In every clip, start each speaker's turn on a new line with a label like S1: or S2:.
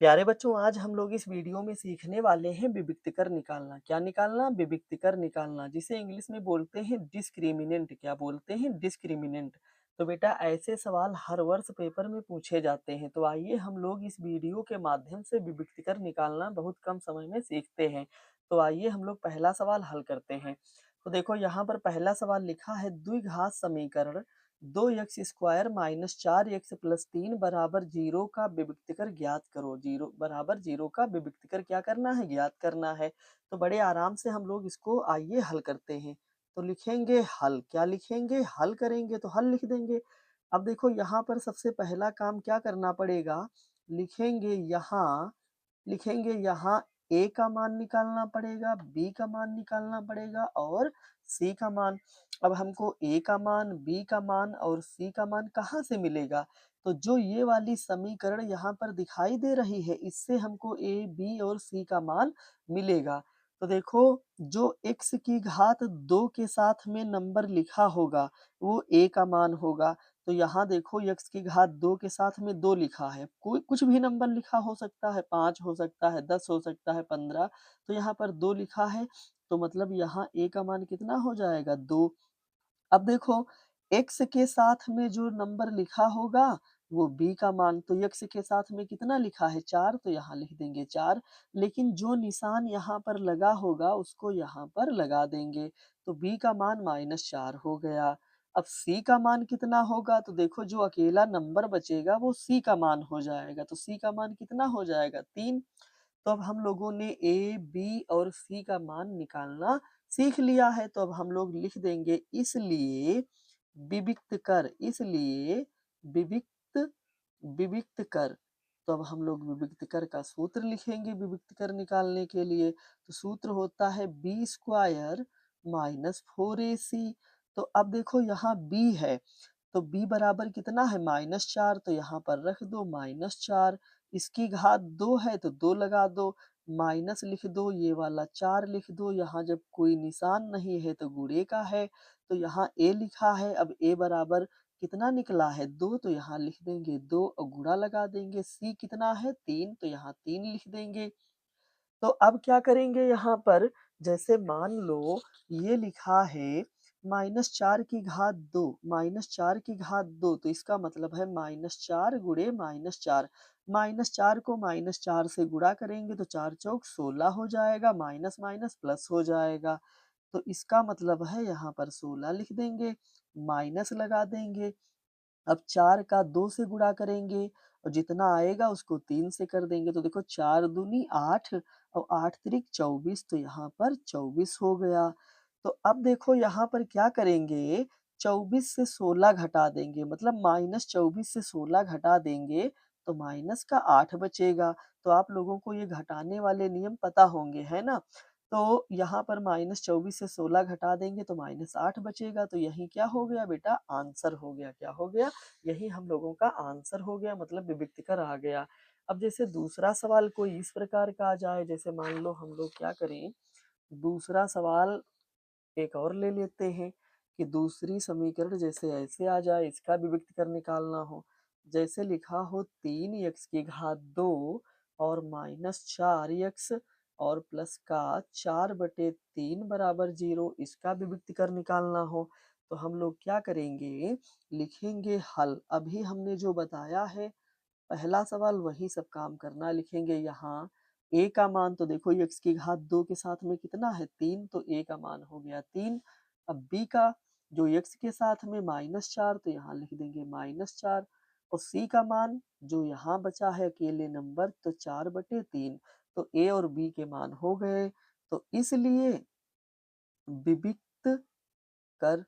S1: प्यारे बच्चों, आज हम लोग इस वीडियो में सीखने वाले हैं विविक्तकर निकालना। क्या निकालना? विविक्तकर निकालना, जिसे इंग्लिश में बोलते हैं डिस्क्रिमिनेंट। क्या बोलते हैं? डिस्क्रिमिनेंट। तो बेटा, ऐसे सवाल हर वर्ष पेपर में पूछे जाते हैं। तो आइए हम लोग इस वीडियो के माध्यम से विविक्तकर निकालना बहुत कम समय में सीखते हैं। तो आइए हम लोग पहला सवाल हल करते हैं। तो देखो, यहाँ पर पहला सवाल लिखा है, द्विघात समीकरण 2x² माइनस 4x+3 बराबर 0 का विविक्तकर ज्ञात करो। 0 बराबर 0 का विविक्तकर क्या करना है? ज्ञात करना है। तो बड़े आराम से हम लोग इसको आइए हल करते हैं। तो लिखेंगे हल। क्या लिखेंगे? हल करेंगे तो हल लिख देंगे। अब देखो, यहाँ पर सबसे पहला काम क्या करना पड़ेगा? लिखेंगे यहाँ ए का मान निकालना पड़ेगा, बी का मान निकालना पड़ेगा और सी का मान। अब हमको ए का मान, बी का मान और सी का मान कहाँ से मिलेगा? तो जो ये वाली समीकरण यहाँ पर दिखाई दे रही है, इससे हमको ए, बी और सी का मान मिलेगा। तो देखो, जो x की घात 2 के साथ में नंबर लिखा होगा, वो a का मान होगा। तो यहाँ देखो, x की घात 2 के साथ में 2 लिखा है। कोई कुछ भी नंबर लिखा हो सकता है, 5 हो सकता है, 10 हो सकता है, 15। तो यहाँ पर 2 लिखा है, तो मतलब यहाँ a का मान कितना हो जाएगा? 2। अब देखो, x के साथ में जो नंबर लिखा होगा वो b का मान। तो x के साथ में कितना लिखा है? 4, तो यहाँ लिख देंगे 4। लेकिन जो निशान यहाँ पर लगा होगा उसको यहाँ पर लगा देंगे। तो b का मान -4 हो गया। अब c का मान कितना होगा? तो देखो, जो अकेला नंबर बचेगा वो c का मान हो जाएगा। तो c का मान कितना हो जाएगा? 3। तो अब हम लोगों ने ए, बी और सी का मान निकालना सीख लिया है। तो अब हम लोग लिख देंगे, इसलिए विविक्त कर। इसलिए विविक्त विविक्त कर। तो अब हम लोग विविक्त कर का सूत्र लिखेंगे विविक्त कर निकालने के लिए। तो सूत्र होता है b² माइनस 4ac। तो अब देखो, यहाँ b है, तो b बराबर कितना है? -4। तो यहाँ पर रख दो -4। इसकी घात 2 है तो 2 लगा दो, माइनस लिख दो, ये वाला 4 लिख दो। यहाँ जब कोई निशान नहीं है तो गुणे का है, तो यहाँ a लिखा है। अब a बराबर कितना निकला है? 2। तो यहाँ लिख देंगे 2 और गुणा लगा देंगे। c कितना है? 3। तो यहाँ 3 लिख देंगे। तो अब क्या करेंगे यहाँ पर? जैसे मान लो ये लिखा है -4 की घात 2, -4 की घात 2, तो इसका मतलब है -4 गुणे -4। -4 को -4 से गुणा करेंगे तो 4 चौक 16 हो जाएगा, माइनस माइनस प्लस हो जाएगा। तो इसका मतलब है यहाँ पर 16 लिख देंगे, माइनस लगा देंगे। अब 4 का 2 से गुणा करेंगे और जितना आएगा उसको 3 से कर देंगे। तो देखो, 4 दूनी 8 और 8 त्रिक 24, तो यहाँ पर 24 हो गया। तो अब देखो, यहाँ पर क्या करेंगे? 24 से 16 घटा देंगे, मतलब -24 से 16 घटा देंगे तो माइनस का 8 बचेगा। तो आप लोगों को ये घटाने वाले नियम पता होंगे, है ना? तो यहाँ पर -24 से 16 घटा देंगे तो -8 बचेगा। तो यही क्या हो गया बेटा? आंसर हो गया। क्या हो गया? यही हम लोगों का आंसर हो गया, मतलब विविक्तकर आ गया। अब जैसे दूसरा सवाल कोई इस प्रकार का आ जाए, जैसे मान लो हम लोग क्या करें, दूसरा सवाल एक और ले लेते हैं कि दूसरी समीकरण जैसे ऐसे आ जाए, इसका विविक्तकर निकालना हो। जैसे लिखा हो 3x की घात 2 और -4x और प्लस का 4/3 बराबर 0, इसका विविक्तकर निकालना हो। तो हम लोग क्या करेंगे? लिखेंगे हल। अभी हमने जो बताया है पहला सवाल, वही सब काम करना। लिखेंगे यहाँ a का मान, तो देखो x की घात 2 के साथ में कितना है? 3, तो a का मान हो गया 3। अब b का, जो x के साथ में -4, तो यहाँ लिख देंगे -4 और c का मान जो यहाँ बचा है अकेले नंबर, तो 4/3। तो a और b के मान हो गए। तो इसलिए विविक्त कर।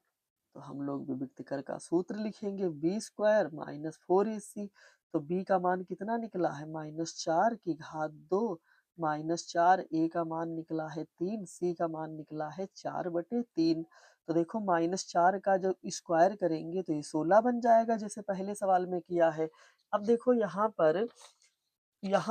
S1: तो हम लोग विविक्त कर का सूत्र लिखेंगे b² माइनस 4ac। तो b का मान कितना निकला है? -4 की घात 2 -4, a का मान निकला है 3, c का मान निकला है 4/3। तो देखो, -4 का जब स्क्वायर करेंगे तो ये 16 बन जाएगा, जैसे पहले सवाल में किया है। अब देखो, यहाँ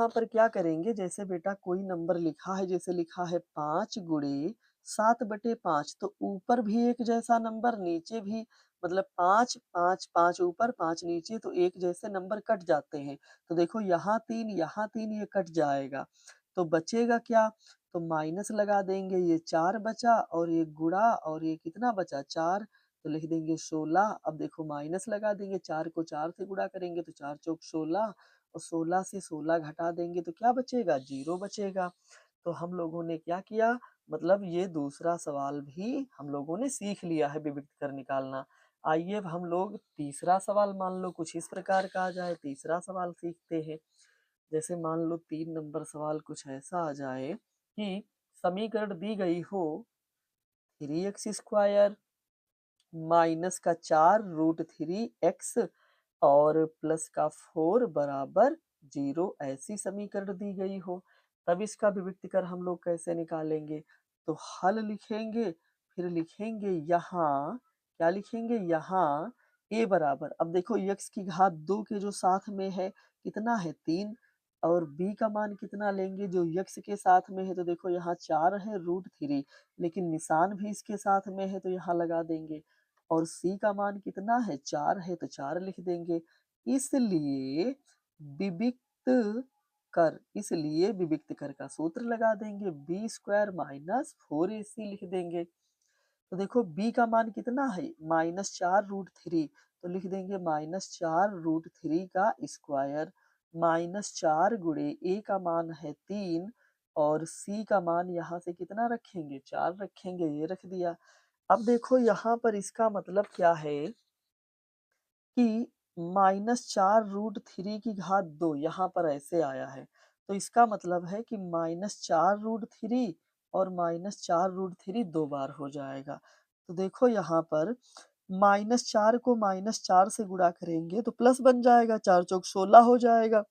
S1: पर क्या करेंगे? जैसे बेटा कोई नंबर लिखा है, जैसे लिखा है 5 गुणे 7/5, तो ऊपर भी एक जैसा नंबर, नीचे भी मतलब 5, 5, 5 ऊपर 5 नीचे तो एक जैसे नंबर कट जाते हैं। तो देखो यहाँ 3 ये कट जाएगा। तो बचेगा क्या? तो माइनस लगा देंगे, ये 4 बचा और ये गुणा और ये कितना बचा 4 तो लिख देंगे 16। अब देखो माइनस लगा देंगे, 4 को 4 से गुणा करेंगे तो 4 चौक 16 और 16 से 16 घटा देंगे तो क्या बचेगा? 0 बचेगा। तो हम लोगों ने क्या किया? मतलब ये दूसरा सवाल भी हम लोगों ने सीख लिया है विविक्त कर निकालना। आइए अब हम लोग तीसरा सवाल मान लो कुछ इस प्रकार का आ जाए, तीसरा सवाल सीखते हैं। जैसे मान लो 3 नंबर सवाल कुछ ऐसा आ जाए कि समीकरण दी गई हो 3x स्क्वायर माइनस का 4 रूट 3x और प्लस का 4 बराबर 0 ऐसी समीकरण दी गई हो। तब इसका विविक्तीकर हम लोग कैसे निकालेंगे? तो हल लिखेंगे, फिर लिखेंगे यहाँ, क्या लिखेंगे? यहाँ a बराबर, अब देखो x की घात 2 के जो साथ में है कितना है 3 और b का मान कितना लेंगे जो x के साथ में है, तो देखो यहाँ 4 है रूट 3 लेकिन निशान भी इसके साथ में है तो यहाँ लगा देंगे और c का मान कितना है 4 है तो 4 लिख देंगे। इसलिए विविक्त इसलिए विविक्त कर का सूत्र लगा देंगे बी स्क्वायर माइनस 4ac लिख देंगे। तो देखो b का मान कितना है -4√3 तो लिख देंगे -4√3 का स्क्वायर -4 गुणे a का मान है 3 और c का मान यहाँ से कितना रखेंगे 4 रखेंगे, ये रख दिया। अब देखो यहाँ पर इसका मतलब क्या है कि -4√3 की घात 2 यहाँ पर ऐसे आया है। तो इसका मतलब है कि -4√3 और -4√3 2 बार हो जाएगा। तो देखो यहाँ पर -4 को -4 से गुणा करेंगे तो प्लस बन जाएगा, 4 चौक 16 हो जाएगा।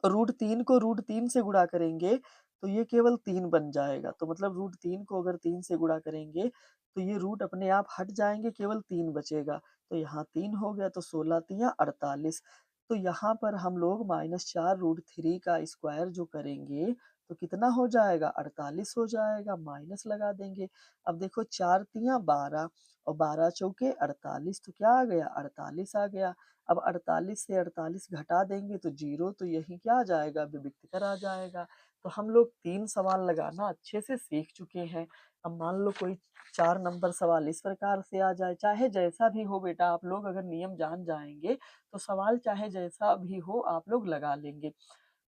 S1: √3 को √3 से गुणा करेंगे तो ये केवल 3 बन जाएगा। तो मतलब √3 को अगर 3 से गुणा करेंगे तो ये रूट अपने आप हट जाएंगे, केवल 3 बचेगा। तो यहाँ 3 हो गया तो 16 तिया 48। तो यहाँ पर हम लोग -4√3 का स्क्वायर जो करेंगे तो कितना हो जाएगा 48 हो जाएगा, माइनस लगा देंगे। अब देखो 4 तिया 12 और 12 चौके 48 तो क्या आ गया 48 आ गया। अब 48 से 48 घटा देंगे तो 0 तो यही क्या आ जाएगा विविक्तकर आ जाएगा। तो हम लोग 3 सवाल लगाना अच्छे से सीख चुके हैं। अब मान लो कोई 4 नंबर सवाल इस प्रकार से आ जाए, चाहे जैसा भी हो बेटा आप लोग अगर नियम जान जाएंगे तो सवाल चाहे जैसा भी हो आप लोग लगा लेंगे।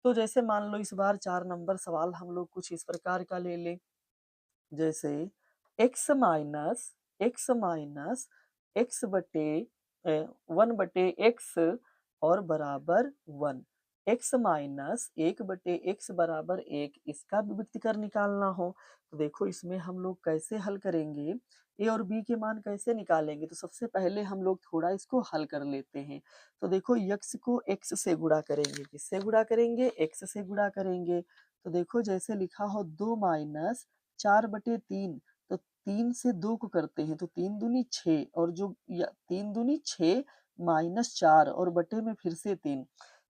S1: तो जैसे मान लो इस बार 4 नंबर सवाल हम लोग कुछ इस प्रकार का ले लें, जैसे x एक्स बटे 1/x और बराबर 1 x माइनस 1/x बराबर 1 इसका विविक्तीकर निकालना हो तो देखो इसमें हम लोग कैसे हल करेंगे, a और b के मान कैसे निकालेंगे। तो सबसे पहले हम लोग थोड़ा इसको हल कर लेते हैं। तो देखो x को x से गुणा करेंगे, किससे गुणा करेंगे x से गुणा करेंगे। तो देखो जैसे लिखा हो 2 माइनस 4/3 तो 3 से 2 को करते हैं तो 3 दूनी 6 और जो 3 दूनी 6 -4 और बटे में फिर से 3।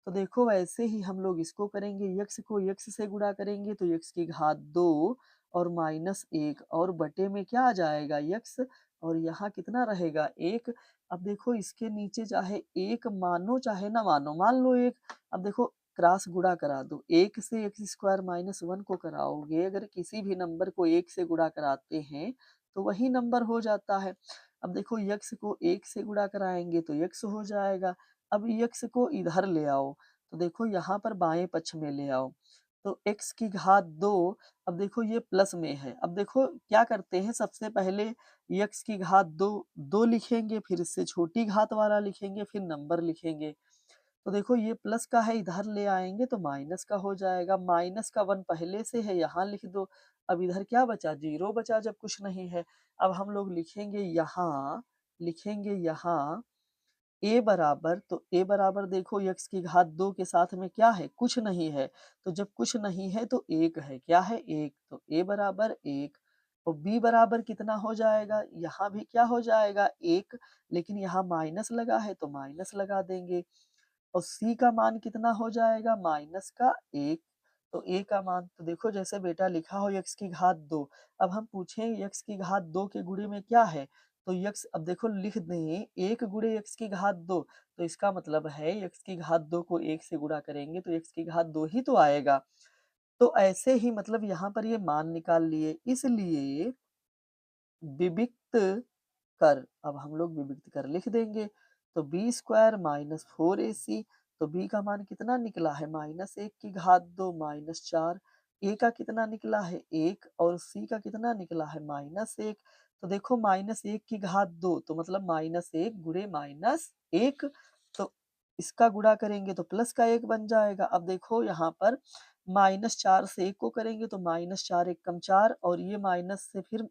S1: तो देखो वैसे ही हम लोग इसको करेंगे, x को x से गुणा करेंगे तो x की घात 2 और -1 और बटे में क्या आ जाएगा x और यहाँ कितना रहेगा 1। अब देखो इसके नीचे चाहे 1 मानो चाहे ना मानो, मान लो 1। अब देखो क्रॉस गुणा करा दो, 1 से x स्क्वायर -1 को कराओगे, अगर किसी भी नंबर को 1 से गुणा कराते हैं तो वही नंबर हो जाता है। अब देखो x को 1 से गुणा कराएंगे तो x हो जाएगा। अब x को इधर ले आओ तो देखो यहाँ पर बाएं पक्ष में ले आओ तो x की घात 2। अब देखो ये प्लस में है, अब देखो क्या करते हैं सबसे पहले x की घात 2 लिखेंगे, फिर इससे छोटी घात वाला लिखेंगे, फिर नंबर लिखेंगे। तो देखो ये प्लस का है इधर ले आएंगे तो माइनस का हो जाएगा, माइनस का 1 पहले से है यहाँ लिख दो। अब इधर क्या बचा 0 बचा जब कुछ नहीं है। अब हम लोग लिखेंगे यहाँ a बराबर, तो a बराबर देखो x की घात 2 के साथ में क्या है कुछ नहीं है, तो जब कुछ नहीं है तो 1 है, क्या है 1 तो a बराबर 1। और b बराबर कितना हो जाएगा, यहाँ भी क्या हो जाएगा 1 लेकिन यहाँ माइनस लगा है तो माइनस लगा देंगे। और c का मान कितना हो जाएगा माइनस का 1। तो a का मान तो देखो जैसे बेटा लिखा हो x की घात 2, अब हम पूछें x की घात 2 के गुणे में क्या है तो यक्स अब देखो लिख दें 1 गुणे x की घात 2, तो इसका मतलब है x की घात 2 को 1 से गुणा करेंगे तो x की घात 2 ही तो आएगा। तो ऐसे ही मतलब यहाँ पर ये मान निकाल लिए, इसलिए विविक्त कर, अब हम लोग विविक्त कर लिख देंगे। तो बी स्क्वायर माइनस 4ac, तो बी का मान कितना निकला है -1 की घात 2 -4, ए का कितना निकला है 1 और सी का कितना निकला है -1। तो देखो -1 की घात 2 तो मतलब -1 गुणे -1, तो इसका गुणा करेंगे तो प्लस का 1 बन जाएगा। अब देखो यहाँ पर -4 से 1 को करेंगे तो -4 एकम 4 और ये माइनस से फिर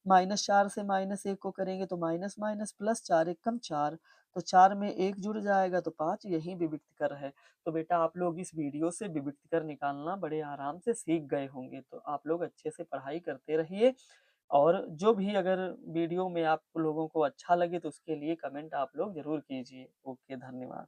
S1: -4 से -1 को करेंगे तो माइनस माइनस प्लस 4 एकम 4, तो 4 में 1 जुड़ जाएगा तो 5, यही विविक्त कर है। तो बेटा आप लोग इस वीडियो से विविक्त कर निकालना बड़े आराम से सीख गए होंगे, तो आप लोग अच्छे से पढ़ाई करते रहिए और जो भी अगर वीडियो में आप लोगों को अच्छा लगे तो उसके लिए कमेंट आप लोग ज़रूर कीजिए। ओके, धन्यवाद।